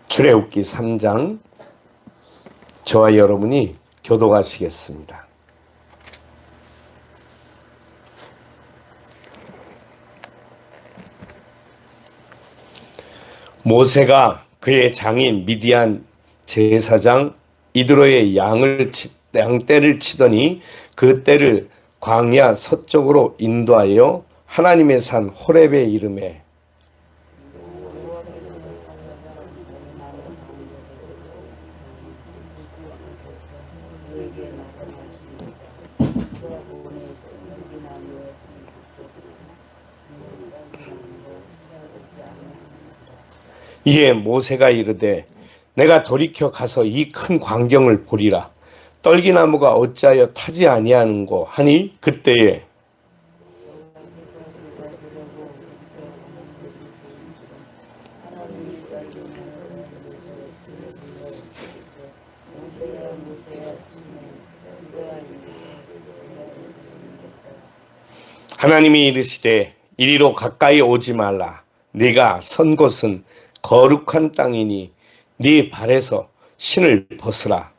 출애굽기 3장 저와 여러분이 교독하시겠습니다. 모세가 그의 장인 미디안 제사장 이드로의 양떼를 치더니 그 떼를 광야 서쪽으로 인도하여 하나님의 산 호렙에 이르매 이에 모세가 이르되 내가 돌이켜 가서 이 큰 광경을 보리라. 떨기나무가 어찌하여 타지 아니하는고 하니 그때에 하나님이 이르시되 이리로 가까이 오지 말라. 네가 선 곳은 거룩한 땅이니 네 발에서 신을 벗으라.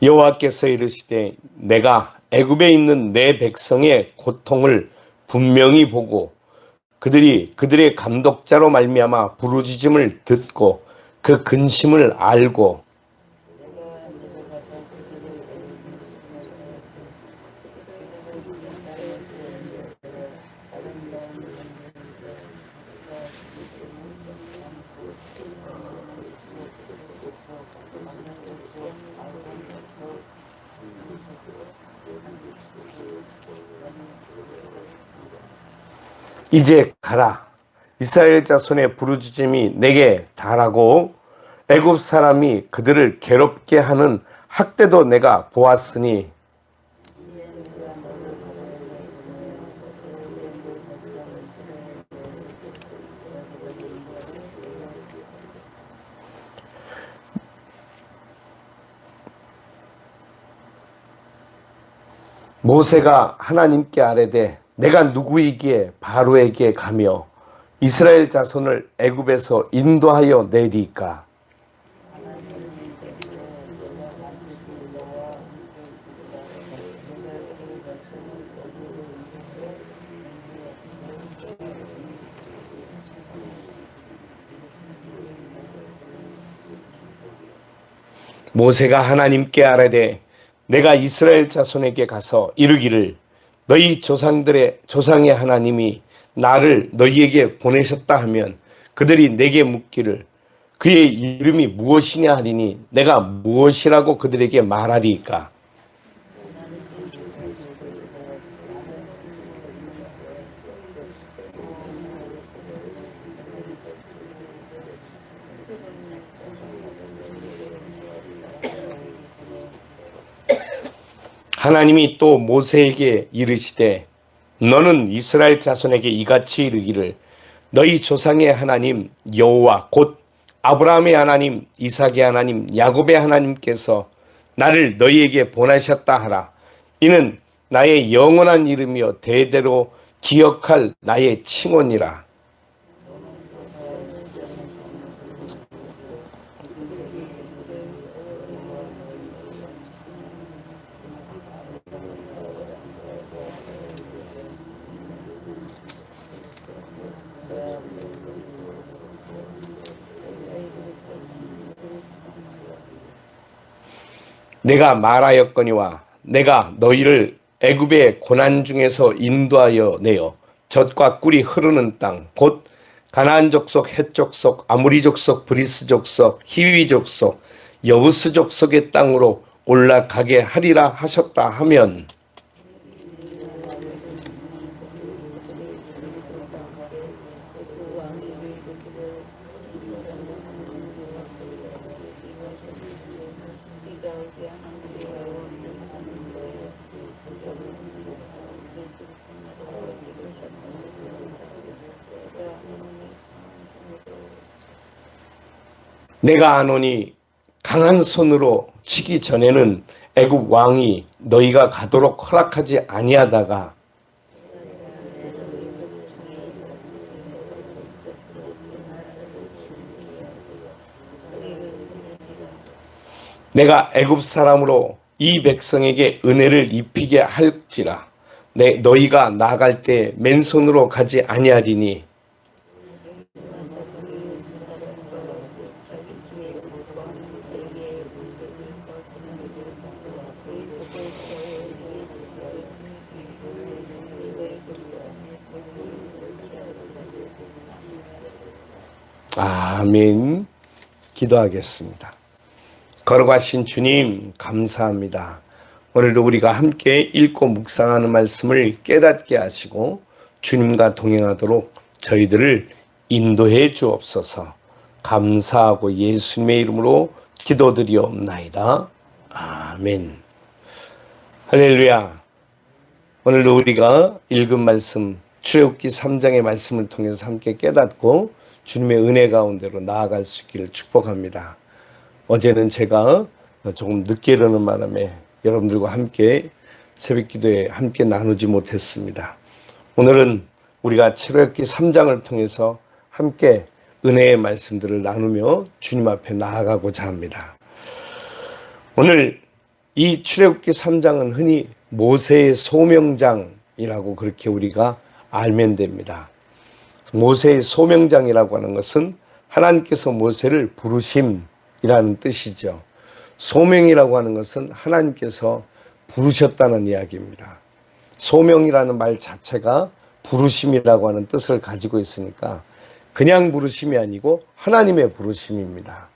여호와께서 이르시되 내가 애굽에 있는 내 백성의 고통을 분명히 보고 그들의 감독자로 말미암아 부르짖음을 듣고 그 근심을 알고 이제 가라. 이스라엘 자손의 부르짖음이 내게 달하고 애굽 사람이 그들을 괴롭게 하는 학대도 내가 보았으니 모세가 하나님께 아뢰되 내가 누구이기에 바로에게 가며 이스라엘 자손을 애굽에서 인도하여 내리까? 모세가 하나님께 아뢰되 내가 이스라엘 자손에게 가서 이르기를 너희 조상의 하나님이 나를 너희에게 보내셨다 하면 그들이 내게 묻기를 그의 이름이 무엇이냐 하리니 내가 무엇이라고 그들에게 말하리이까? 하나님이 또 모세에게 이르시되 너는 이스라엘 자손에게 이같이 이르기를 너희 조상의 하나님 여호와 곧 아브라함의 하나님 이삭의 하나님 야곱의 하나님께서 나를 너희에게 보내셨다 하라. 이는 나의 영원한 이름이요 대대로 기억할 나의 칭언이라. 내가 말하였거니와 내가 너희를 애굽의 고난 중에서 인도하여 내어 젖과 꿀이 흐르는 땅 곧 가나안 족속, 헷 족속, 아모리 족속, 브리스 족속, 히위 족속, 여부스 족속의 땅으로 올라가게 하리라 하셨다 하면 내가 아노니 강한 손으로 치기 전에는 애굽 왕이 너희가 가도록 허락하지 아니하다가 내가 애굽 사람으로 이 백성에게 은혜를 입히게 할지라 너희가 나아갈 때 맨손으로 가지 아니하리니 아멘. 기도하겠습니다. 걸어가신 주님 감사합니다. 오늘도 우리가 함께 읽고 묵상하는 말씀을 깨닫게 하시고 주님과 동행하도록 저희들을 인도해 주옵소서. 감사하고 예수님의 이름으로 기도드리옵나이다. 아멘. 할렐루야. 오늘도 우리가 읽은 말씀 출애굽기 3장의 말씀을 통해서 함께 깨닫고 주님의 은혜 가운데로 나아갈 수 있기를 축복합니다. 어제는 제가 조금 늦게 일어나는 바람에 여러분들과 함께 새벽 기도에 함께 나누지 못했습니다. 오늘은 우리가 출애굽기 3장을 통해서 함께 은혜의 말씀들을 나누며 주님 앞에 나아가고자 합니다. 오늘 이 출애굽기 3장은 흔히 모세의 소명장이라고 그렇게 우리가 알면 됩니다. 모세의 소명장이라고 하는 것은 하나님께서 모세를 부르심이라는 뜻이죠. 소명이라고 하는 것은 하나님께서 부르셨다는 이야기입니다. 소명이라는 말 자체가 부르심이라고 하는 뜻을 가지고 있으니까 그냥 부르심이 아니고 하나님의 부르심입니다.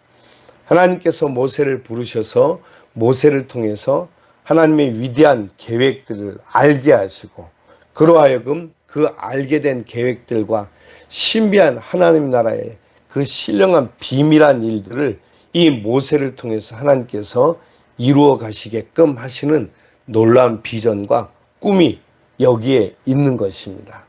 하나님께서 모세를 부르셔서 모세를 통해서 하나님의 위대한 계획들을 알게 하시고 그로 하여금 그 알게 된 계획들과 신비한 하나님 나라의 그 신령한 비밀한 일들을 이 모세를 통해서 하나님께서 이루어 가시게끔 하시는 놀라운 비전과 꿈이 여기에 있는 것입니다.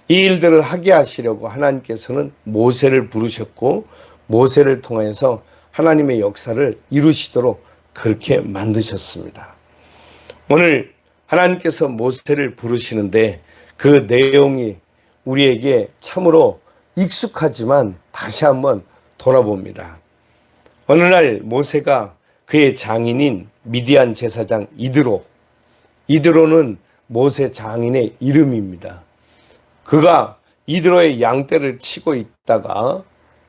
이 일들을 하게 하시려고 하나님께서는 모세를 부르셨고 모세를 통해서 하나님의 역사를 이루시도록 그렇게 만드셨습니다. 오늘 하나님께서 모세를 부르시는데 그 내용이 우리에게 참으로 익숙하지만 다시 한번 돌아봅니다. 어느 날 모세가 그의 장인인 미디안 제사장 이드로는 모세 장인의 이름입니다. 그가 이드로의 양떼를 치고 있다가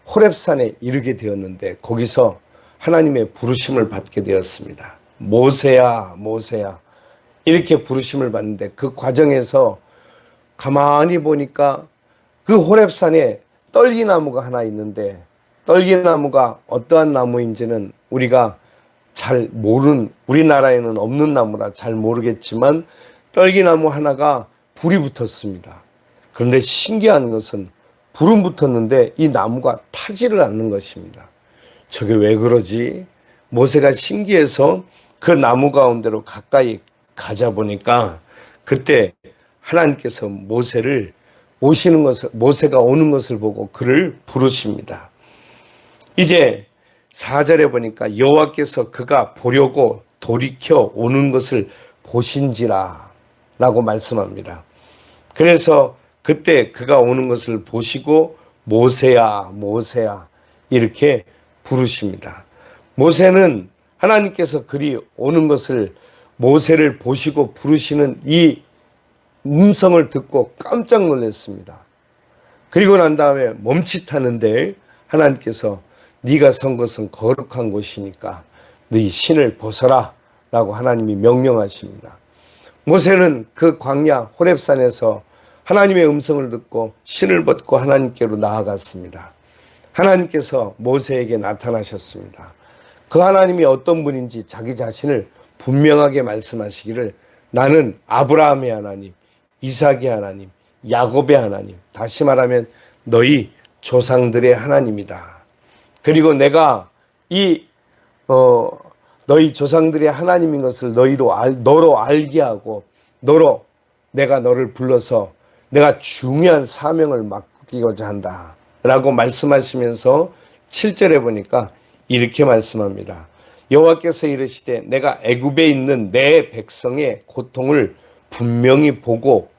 호렙산에 이르게 되었는데 거기서 하나님의 부르심을 받게 되었습니다. 모세야 모세야 이렇게 부르심을 받는데 그 과정에서 가만히 보니까 그 호렙산에 떨기나무가 하나 있는데 떨기나무가 어떠한 나무인지는 우리가 잘 모르는, 우리나라에는 없는 나무라 잘 모르겠지만 떨기나무 하나가 불이 붙었습니다. 그런데 신기한 것은 불은 붙었는데 이 나무가 타지를 않는 것입니다. 저게 왜 그러지? 모세가 신기해서 그 나무 가운데로 가까이 가자 보니까 그때 하나님께서 모세가 오는 것을 보고 그를 부르십니다. 이제 4절에 보니까 여호와께서 그가 보려고 돌이켜 오는 것을 보신지라 라고 말씀합니다. 그래서 그때 그가 오는 것을 보시고 모세야 모세야 이렇게 부르십니다. 모세는 하나님께서 그리 오는 것을 모세를 보시고 부르시는 이 음성을 듣고 깜짝 놀랐습니다. 그리고 난 다음에 멈칫하는데 하나님께서 네가 선 것은 거룩한 곳이니까 네 신을 벗어라 라고 하나님이 명령하십니다. 모세는 그 광야 호렙산에서 하나님의 음성을 듣고 신을 벗고 하나님께로 나아갔습니다. 하나님께서 모세에게 나타나셨습니다. 그 하나님이 어떤 분인지 자기 자신을 분명하게 말씀하시기를 나는 아브라함의 하나님, 이삭의 하나님, 야곱의 하나님, 다시 말하면 너희 조상들의 하나님이다. 그리고 내가 너희 조상들의 하나님인 것을 너로 알게 하고 내가 너를 불러서 내가 중요한 사명을 맡기고자 한다 라고 말씀하시면서 7절에 보니까 이렇게 말씀합니다. 여호와께서 이르시되 내가 애굽에 있는 내 백성의 고통을 분명히 보고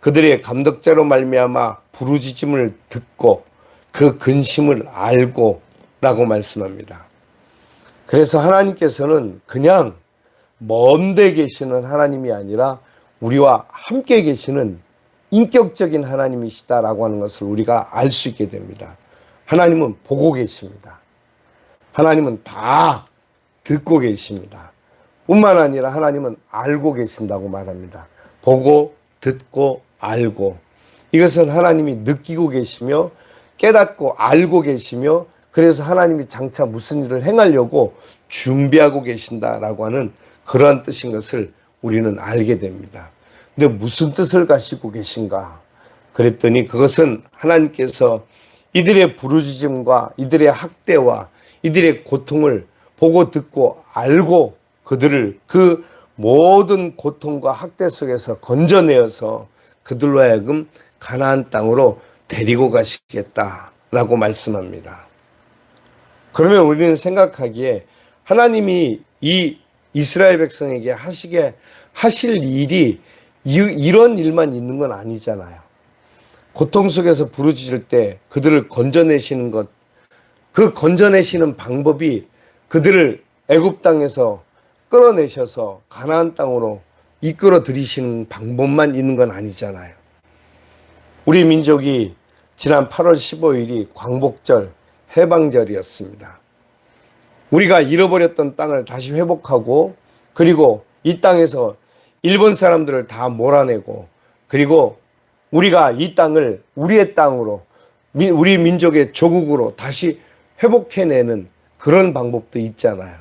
그들의 감독자로 말미암아 부르짖음을 듣고 그 근심을 알고 라고 말씀합니다. 그래서 하나님께서는 그냥 먼 데 계시는 하나님이 아니라 우리와 함께 계시는 인격적인 하나님이시다라고 하는 것을 우리가 알 수 있게 됩니다. 하나님은 보고 계십니다. 하나님은 다 듣고 계십니다. 뿐만 아니라 하나님은 알고 계신다고 말합니다. 보고, 듣고, 알고. 이것은 하나님이 느끼고 계시며 깨닫고 알고 계시며 그래서 하나님이 장차 무슨 일을 행하려고 준비하고 계신다라고 하는 그러한 뜻인 것을 우리는 알게 됩니다. 근데 무슨 뜻을 가지고 계신가? 그랬더니 그것은 하나님께서 이들의 부르짖음과 이들의 학대와 이들의 고통을 보고 듣고 알고 그들을 그 모든 고통과 학대 속에서 건져내어서 그들로 하여금 가나안 땅으로 데리고 가시겠다라고 말씀합니다. 그러면 우리는 생각하기에 하나님이 이 이스라엘 백성에게 하실 일이 이런 일만 있는 건 아니잖아요. 고통 속에서 부르짖을 때 그들을 건져내시는 것, 그 건져내시는 방법이 그들을 애굽 땅에서 끌어내셔서 가나안 땅으로 이끌어 들이시는 방법만 있는 건 아니잖아요. 우리 민족이 지난 8월 15일이 광복절, 해방절이었습니다. 우리가 잃어버렸던 땅을 다시 회복하고 그리고 이 땅에서 일본 사람들을 다 몰아내고 그리고 우리가 이 땅을 우리의 땅으로 우리 민족의 조국으로 다시 회복해내는 그런 방법도 있잖아요.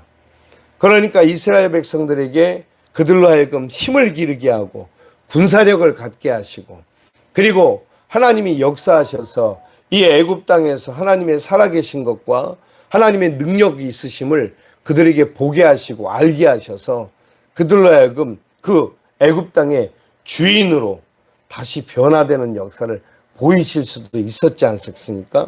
그러니까 이스라엘 백성들에게 그들로 하여금 힘을 기르게 하고 군사력을 갖게 하시고 그리고 하나님이 역사하셔서 이 애굽 땅에서 하나님의 살아계신 것과 하나님의 능력이 있으심을 그들에게 보게 하시고 알게 하셔서 그들로 하여금 그 애굽 땅의 주인으로 다시 변화되는 역사를 보이실 수도 있었지 않습니까?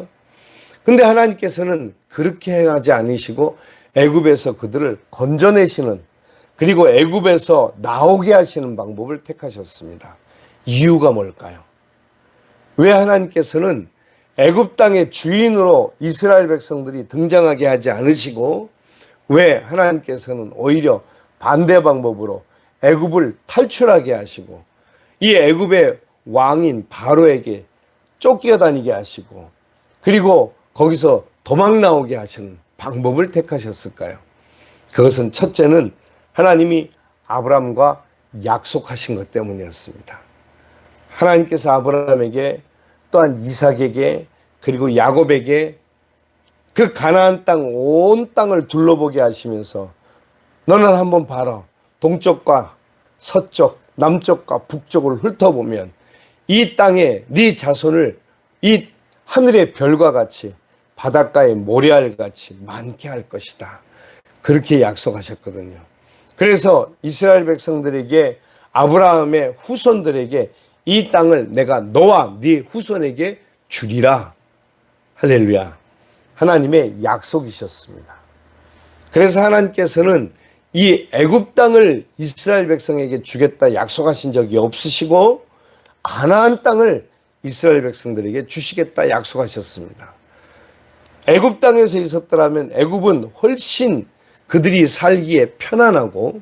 근데 하나님께서는 그렇게 행하지 않으시고 애굽에서 그들을 건져내시는 그리고 애굽에서 나오게 하시는 방법을 택하셨습니다. 이유가 뭘까요? 왜 하나님께서는 애굽 땅의 주인으로 이스라엘 백성들이 등장하게 하지 않으시고 왜 하나님께서는 오히려 반대 방법으로 애굽을 탈출하게 하시고 이 애굽의 왕인 바로에게 쫓겨다니게 하시고 그리고 거기서 도망 나오게 하시는 방법을 택하셨을까요? 그것은 첫째는 하나님이 아브라함과 약속하신 것 때문이었습니다. 하나님께서 아브라함에게 또한 이삭에게 그리고 야곱에게 그 가나안 땅 온 땅을 둘러보게 하시면서 너는 한번 봐라. 동쪽과 서쪽, 남쪽과 북쪽을 훑어보면 이 땅에 네 자손을 이 하늘의 별과 같이 바닷가의 모래알 같이 많게 할 것이다. 그렇게 약속하셨거든요. 그래서 이스라엘 백성들에게 아브라함의 후손들에게 이 땅을 내가 너와 네 후손에게 주리라. 할렐루야. 하나님의 약속이셨습니다. 그래서 하나님께서는 이 애굽 땅을 이스라엘 백성에게 주겠다 약속하신 적이 없으시고 가나안 땅을 이스라엘 백성들에게 주시겠다 약속하셨습니다. 애굽 땅에서 있었더라면 애굽은 훨씬 그들이 살기에 편안하고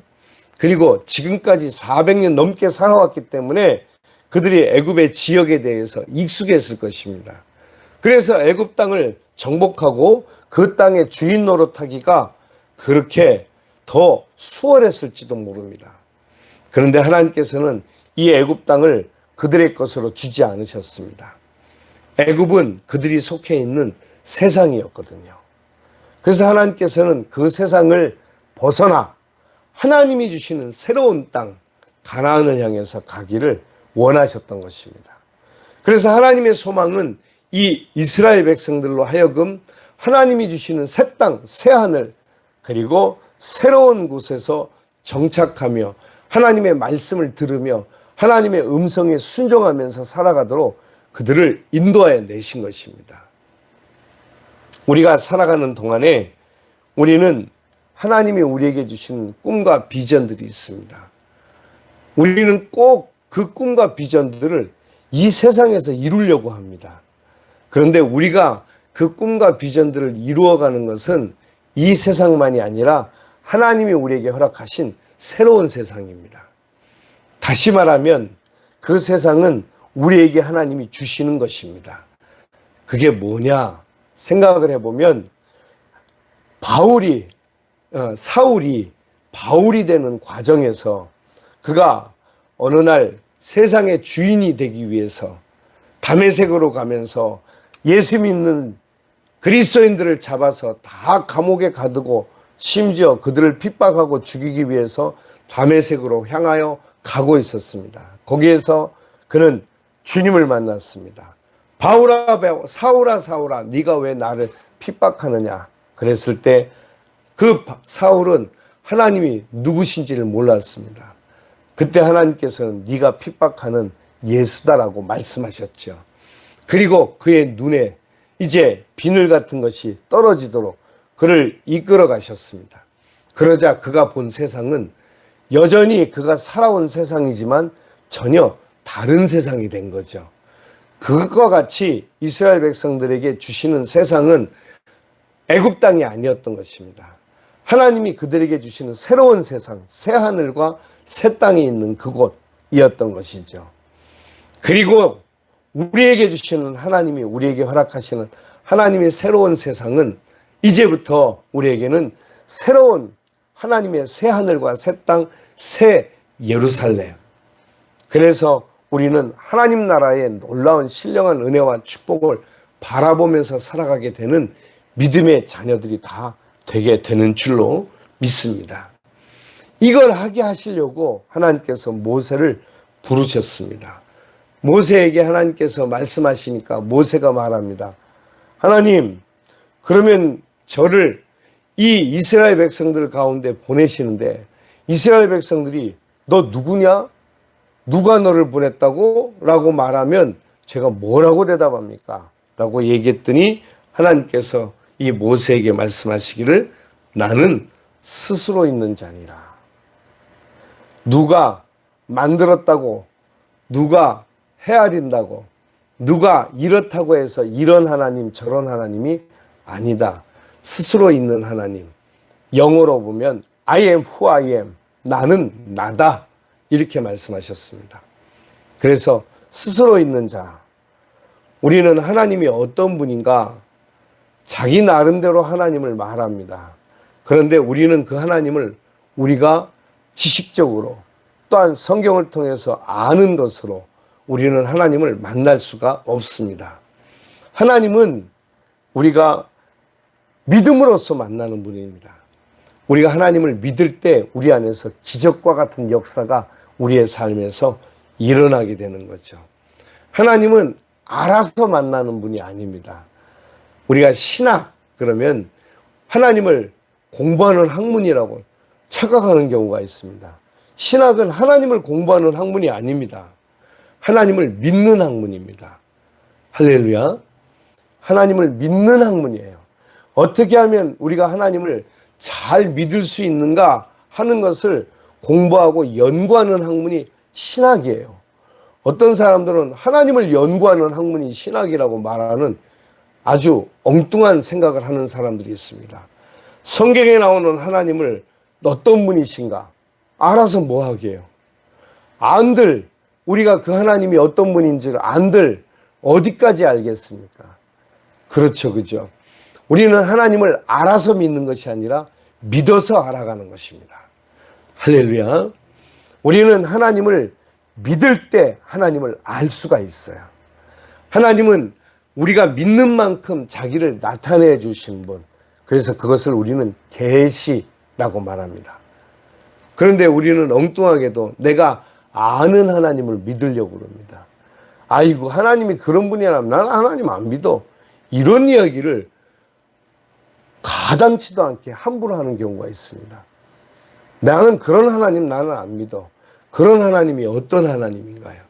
그리고 지금까지 400년 넘게 살아왔기 때문에 그들이 애굽의 지역에 대해서 익숙했을 것입니다. 그래서 애굽 땅을 정복하고 그 땅의 주인 노릇하기가 그렇게 더 수월했을지도 모릅니다. 그런데 하나님께서는 이 애굽 땅을 그들의 것으로 주지 않으셨습니다. 애굽은 그들이 속해 있는 세상이었거든요. 그래서 하나님께서는 그 세상을 벗어나 하나님이 주시는 새로운 땅 가나안을 향해서 가기를 원하셨던 것입니다. 그래서 하나님의 소망은 이 이스라엘 백성들로 하여금 하나님이 주시는 새 땅, 새 하늘 그리고 새로운 곳에서 정착하며 하나님의 말씀을 들으며 하나님의 음성에 순종하면서 살아가도록 그들을 인도하여 내신 것입니다. 우리가 살아가는 동안에 우리는 하나님이 우리에게 주신 꿈과 비전들이 있습니다. 우리는 꼭 그 꿈과 비전들을 이 세상에서 이루려고 합니다. 그런데 우리가 그 꿈과 비전들을 이루어가는 것은 이 세상만이 아니라 하나님이 우리에게 허락하신 새로운 세상입니다. 다시 말하면 그 세상은 우리에게 하나님이 주시는 것입니다. 그게 뭐냐 생각을 해보면 사울이 바울이 되는 과정에서 그가 어느 날 세상의 주인이 되기 위해서 다메섹으로 가면서 예수 믿는 그리스도인들을 잡아서 다 감옥에 가두고 심지어 그들을 핍박하고 죽이기 위해서 다메섹으로 향하여 가고 있었습니다. 거기에서 그는 주님을 만났습니다. 사울아 네가 왜 나를 핍박하느냐 그랬을 때 그 사울은 하나님이 누구신지를 몰랐습니다. 그때 하나님께서는 네가 핍박하는 예수다라고 말씀하셨죠. 그리고 그의 눈에 이제 비늘 같은 것이 떨어지도록 그를 이끌어 가셨습니다. 그러자 그가 본 세상은 여전히 그가 살아온 세상이지만 전혀 다른 세상이 된 거죠. 그것과 같이 이스라엘 백성들에게 주시는 세상은 애굽 땅이 아니었던 것입니다. 하나님이 그들에게 주시는 새로운 세상, 새 하늘과 새 땅이 있는 그곳이었던 것이죠. 그리고 우리에게 주시는 하나님이 우리에게 허락하시는 하나님의 새로운 세상은 이제부터 우리에게는 새로운 하나님의 새 하늘과 새 땅, 새 예루살렘. 그래서 우리는 하나님 나라의 놀라운 신령한 은혜와 축복을 바라보면서 살아가게 되는 믿음의 자녀들이 다 되게 되는 줄로 믿습니다. 이걸 하게 하시려고 하나님께서 모세를 부르셨습니다. 모세에게 하나님께서 말씀하시니까 모세가 말합니다. 하나님, 그러면 저를 이 이스라엘 백성들 가운데 보내시는데 이스라엘 백성들이 너 누구냐? 누가 너를 보냈다고? 라고 말하면 제가 뭐라고 대답합니까? 라고 얘기했더니 하나님께서 이 모세에게 말씀하시기를 나는 스스로 있는 자니라. 누가 만들었다고, 누가 헤아린다고, 누가 이렇다고 해서 이런 하나님 저런 하나님이 아니다. 스스로 있는 하나님. 영어로 보면 I am who I am. 나는 나다. 이렇게 말씀하셨습니다. 그래서 스스로 있는 자. 우리는 하나님이 어떤 분인가 자기 나름대로 하나님을 말합니다. 그런데 우리는 그 하나님을 우리가 지식적으로 또한 성경을 통해서 아는 것으로 우리는 하나님을 만날 수가 없습니다. 하나님은 우리가 믿음으로써 만나는 분입니다. 우리가 하나님을 믿을 때 우리 안에서 기적과 같은 역사가 우리의 삶에서 일어나게 되는 거죠. 하나님은 알아서 만나는 분이 아닙니다. 우리가 신학 그러면 하나님을 공부하는 학문이라고 착각하는 경우가 있습니다. 신학은 하나님을 공부하는 학문이 아닙니다. 하나님을 믿는 학문입니다. 할렐루야. 하나님을 믿는 학문이에요. 어떻게 하면 우리가 하나님을 잘 믿을 수 있는가 하는 것을 공부하고 연구하는 학문이 신학이에요. 어떤 사람들은 하나님을 연구하는 학문이 신학이라고 말하는 아주 엉뚱한 생각을 하는 사람들이 있습니다. 성경에 나오는 하나님을 어떤 분이신가 알아서 뭐 하게요? 안들 우리가 그 하나님이 어떤 분인지를 안들 어디까지 알겠습니까? 그렇죠, 그죠? 우리는 하나님을 알아서 믿는 것이 아니라 믿어서 알아가는 것입니다. 할렐루야. 우리는 하나님을 믿을 때 하나님을 알 수가 있어요. 하나님은 우리가 믿는 만큼 자기를 나타내 주신 분. 그래서 그것을 우리는 계시라고 말합니다. 그런데 우리는 엉뚱하게도 내가 아는 하나님을 믿으려고 그럽니다. 아이고 하나님이 그런 분이라면 나는 하나님 안 믿어. 이런 이야기를 가당치도 않게 함부로 하는 경우가 있습니다. 나는 그런 하나님 나는 안 믿어. 그런 하나님이 어떤 하나님인가요?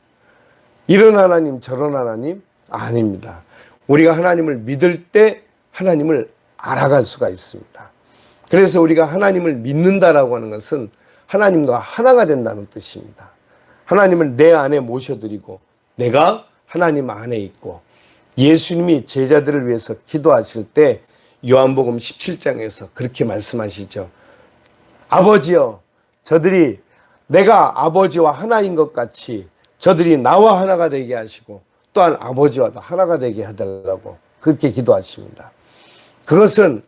이런 하나님 저런 하나님? 아닙니다. 우리가 하나님을 믿을 때 하나님을 알아갈 수가 있습니다. 그래서 우리가 하나님을 믿는다라고 하는 것은 하나님과 하나가 된다는 뜻입니다. 하나님을 내 안에 모셔드리고 내가 하나님 안에 있고, 예수님이 제자들을 위해서 기도하실 때 요한복음 17장에서 그렇게 말씀하시죠. 아버지여, 저들이 내가 아버지와 하나인 것 같이 저들이 나와 하나가 되게 하시고 또한 아버지와 하나가 되게 해달라고 그렇게 기도하십니다. 그것은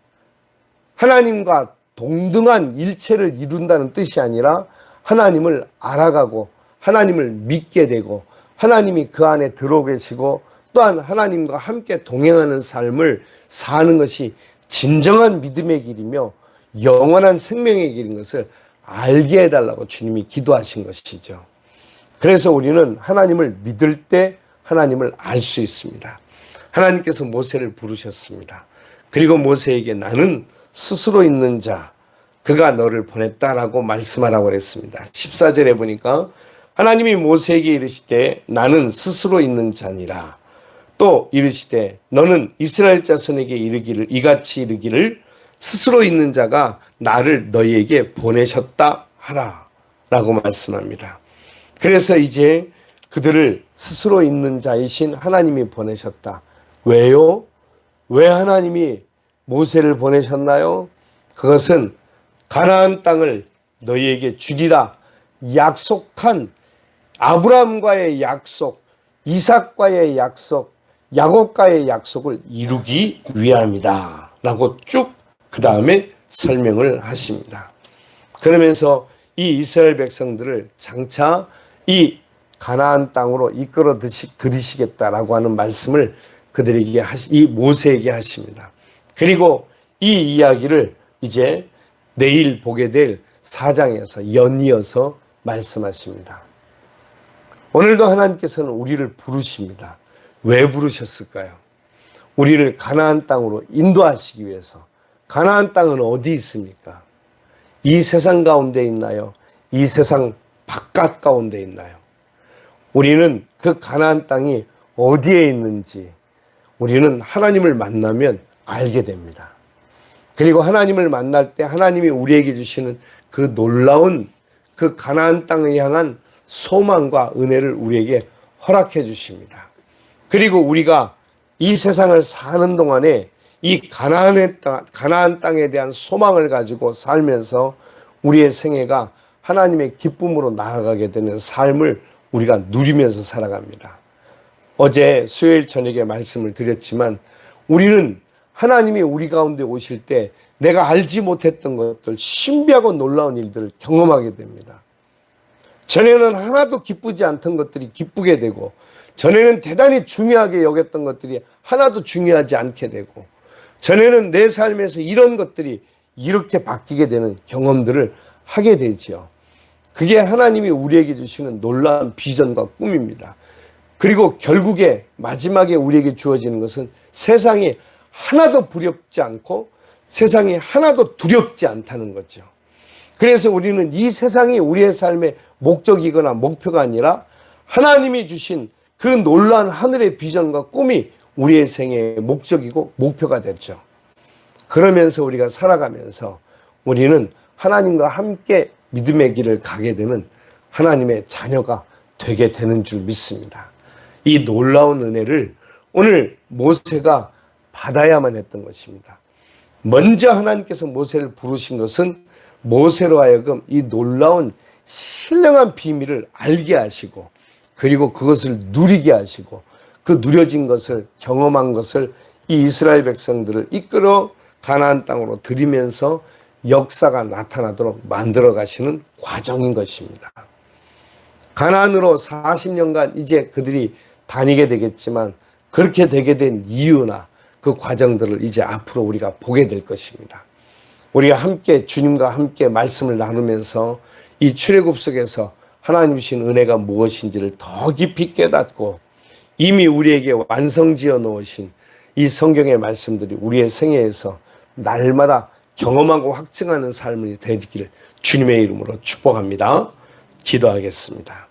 하나님과 동등한 일체를 이룬다는 뜻이 아니라 하나님을 알아가고 하나님을 믿게 되고 하나님이 그 안에 들어오 계시고 또한 하나님과 함께 동행하는 삶을 사는 것이 진정한 믿음의 길이며 영원한 생명의 길인 것을 알게 해달라고 주님이 기도하신 것이죠. 그래서 우리는 하나님을 믿을 때 하나님을 알 수 있습니다. 하나님께서 모세를 부르셨습니다. 그리고 모세에게 나는 스스로 있는 자, 그가 너를 보냈다라고 말씀하라고 그랬습니다. 14절에 보니까 하나님이 모세에게 이르시되 나는 스스로 있는 자니라. 또 이르시되 너는 이스라엘 자손에게 이르기를 이같이 이르기를 스스로 있는 자가 나를 너희에게 보내셨다 하라 라고 말씀합니다. 그래서 이제 그들을 스스로 있는 자이신 하나님이 보내셨다. 왜요? 왜 하나님이 모세를 보내셨나요? 그것은 가나안 땅을 너희에게 주리라 약속한 아브라함과의 약속, 이삭과의 약속, 야곱과의 약속을 이루기 위함이다 라고 쭉 그 다음에 설명을 하십니다. 그러면서 이 이스라엘 백성들을 장차 이 가나안 땅으로 이끌어 들이시겠다라고 하는 말씀을 그들에게 이 모세에게 하십니다. 그리고 이 이야기를 이제 내일 보게 될 4장에서 연이어서 말씀하십니다. 오늘도 하나님께서는 우리를 부르십니다. 왜 부르셨을까요? 우리를 가나안 땅으로 인도하시기 위해서. 가나안 땅은 어디 있습니까? 이 세상 가운데 있나요? 이 세상 바깥 가운데 있나요? 우리는 그 가나안 땅이 어디에 있는지 우리는 하나님을 만나면 알게 됩니다. 그리고 하나님을 만날 때 하나님이 우리에게 주시는 그 놀라운 그 가나안 땅을 향한 소망과 은혜를 우리에게 허락해 주십니다. 그리고 우리가 이 세상을 사는 동안에 이 가나안 땅에 대한 소망을 가지고 살면서 우리의 생애가 하나님의 기쁨으로 나아가게 되는 삶을 우리가 누리면서 살아갑니다. 어제 수요일 저녁에 말씀을 드렸지만 우리는 하나님이 우리 가운데 오실 때 내가 알지 못했던 것들, 신비하고 놀라운 일들을 경험하게 됩니다. 전에는 하나도 기쁘지 않던 것들이 기쁘게 되고, 전에는 대단히 중요하게 여겼던 것들이 하나도 중요하지 않게 되고, 전에는 내 삶에서 이런 것들이 이렇게 바뀌게 되는 경험들을 하게 되죠. 그게 하나님이 우리에게 주시는 놀라운 비전과 꿈입니다. 그리고 결국에 마지막에 우리에게 주어지는 것은 세상이 하나도 부럽지 않고 세상이 하나도 두렵지 않다는 거죠. 그래서 우리는 이 세상이 우리의 삶의 목적이거나 목표가 아니라 하나님이 주신 그 놀라운 하늘의 비전과 꿈이 우리의 생애의 목적이고 목표가 됐죠. 그러면서 우리가 살아가면서 우리는 하나님과 함께 믿음의 길을 가게 되는 하나님의 자녀가 되게 되는 줄 믿습니다. 이 놀라운 은혜를 오늘 모세가 받아야만 했던 것입니다. 먼저 하나님께서 모세를 부르신 것은 모세로 하여금 이 놀라운 신령한 비밀을 알게 하시고 그리고 그것을 누리게 하시고 그 누려진 것을 경험한 것을 이 이스라엘 백성들을 이끌어 가나안 땅으로 들이면서 역사가 나타나도록 만들어 가시는 과정인 것입니다. 가나안으로 40년간 이제 그들이 다니게 되겠지만 그렇게 되게 된 이유나 그 과정들을 이제 앞으로 우리가 보게 될 것입니다. 우리가 함께 주님과 함께 말씀을 나누면서 이 출애굽 속에서 하나님 주신 은혜가 무엇인지를 더 깊이 깨닫고 이미 우리에게 완성지어 놓으신 이 성경의 말씀들이 우리의 생애에서 날마다 경험하고 확증하는 삶이 되기를 주님의 이름으로 축복합니다. 기도하겠습니다.